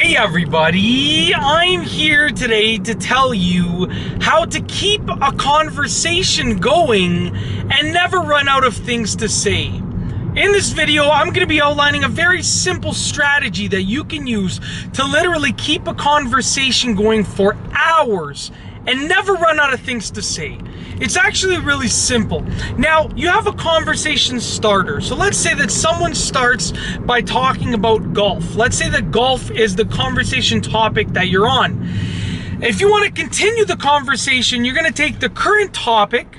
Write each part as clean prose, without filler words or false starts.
Hey everybody, I'm here today to tell you how to keep a conversation going and never run out of things to say. In this video, I'm going to be outlining a very simple strategy that you can use to literally keep a conversation going for hours and never run out of things to say. It's actually really simple. Now, you have a conversation starter. So let's say that someone starts by talking about golf. Let's say that golf is the conversation topic that you're on. If you want to continue the conversation, you're going to take the current topic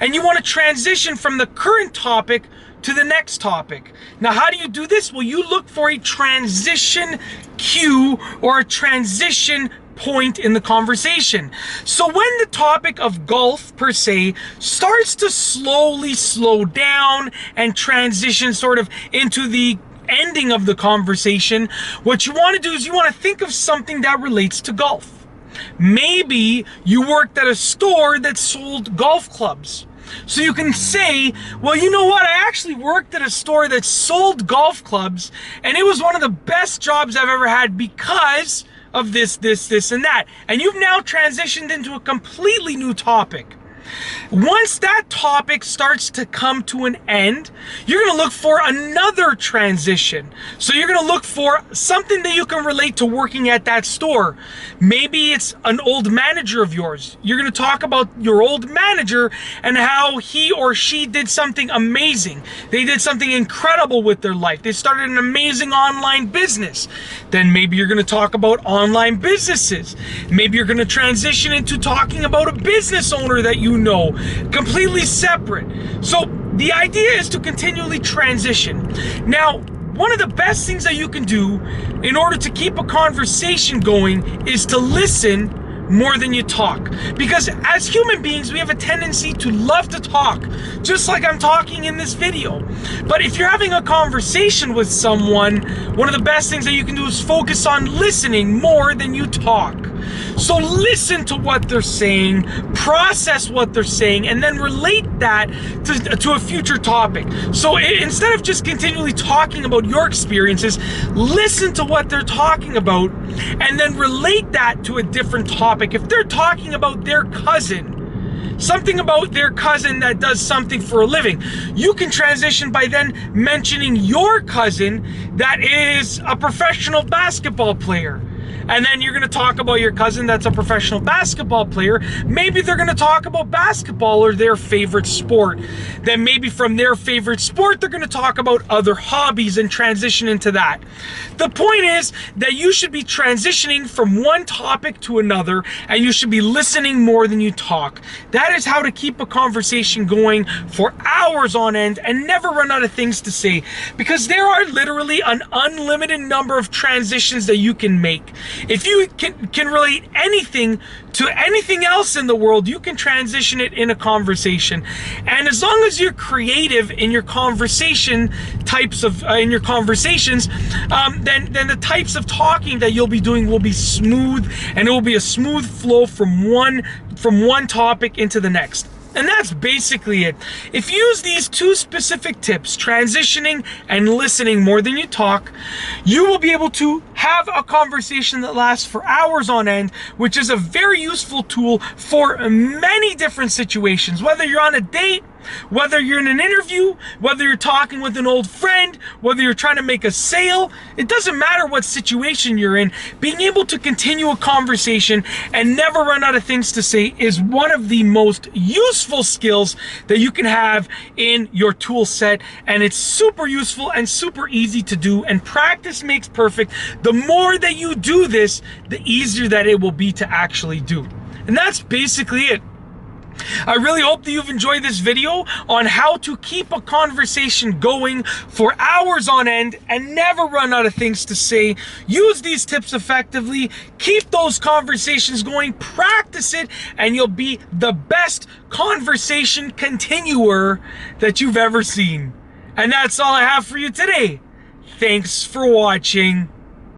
and you want to transition from the current topic to the next topic. Now, how do you do this? Well, you look for a transition cue or a transition point in the conversation. So when the topic of golf per se starts to slowly slow down and transition sort of into the ending of the conversation, what you want to do is you want to think of something that relates to golf. Maybe you worked at a store that sold golf clubs. So you can say, well, you know what? I actually worked at a store that sold golf clubs, and it was one of the best jobs I've ever had because of this, and that. And you've now transitioned into a completely new topic. Once that topic starts to come to an end, you're going to look for another transition. So you're going to look for something that you can relate to working at that store. Maybe it's an old manager of yours. You're going to talk about your old manager and how he or she did something amazing. They did something incredible with their life. They started an amazing online business. Then maybe you're going to talk about online businesses. Maybe you're going to transition into talking about a business owner that you know, completely separate. So the idea is to continually transition. Now, one of the best things that you can do in order to keep a conversation going is to listen more than you talk. Because as human beings, we have a tendency to love to talk, just like I'm talking in this video. But if you're having a conversation with someone, one of the best things that you can do is focus on listening more than you talk. So listen to what they're saying, process what they're saying, and then relate that to a future topic. So instead of just continually talking about your experiences, listen to what they're talking about and then relate that to a different topic. If they're talking about their cousin, something about their cousin that does something for a living, you can transition by then mentioning your cousin that is a professional basketball player. And then you're going to talk about your cousin that's a professional basketball player. Maybe they're going to talk about basketball or their favorite sport. Then maybe from their favorite sport, they're going to talk about other hobbies and transition into that. The point is that you should be transitioning from one topic to another, and you should be listening more than you talk. That is how to keep a conversation going for hours on end and never run out of things to say, because there are literally an unlimited number of transitions that you can make. If you can relate anything to anything else in the world, you can transition it in a conversation. And as long as you're creative in your conversation types of in your conversations, then the types of talking that you'll be doing will be smooth, and it will be a smooth flow from one topic into the next. And that's basically it. If you use these two specific tips, transitioning and listening more than you talk, you will be able to have a conversation that lasts for hours on end, which is a very useful tool for many different situations. Whether you're on a date, whether you're in an interview, whether you're talking with an old friend, whether you're trying to make a sale, it doesn't matter what situation you're in. Being able to continue a conversation and never run out of things to say is one of the most useful skills that you can have in your tool set, and it's super useful and super easy to do, and practice makes perfect. The more that you do this, the easier that it will be to actually do. And that's basically it. I really hope that you've enjoyed this video on how to keep a conversation going for hours on end and never run out of things to say. Use these tips effectively, keep those conversations going, practice it, and you'll be the best conversation continuer that you've ever seen. And that's all I have for you today. Thanks for watching.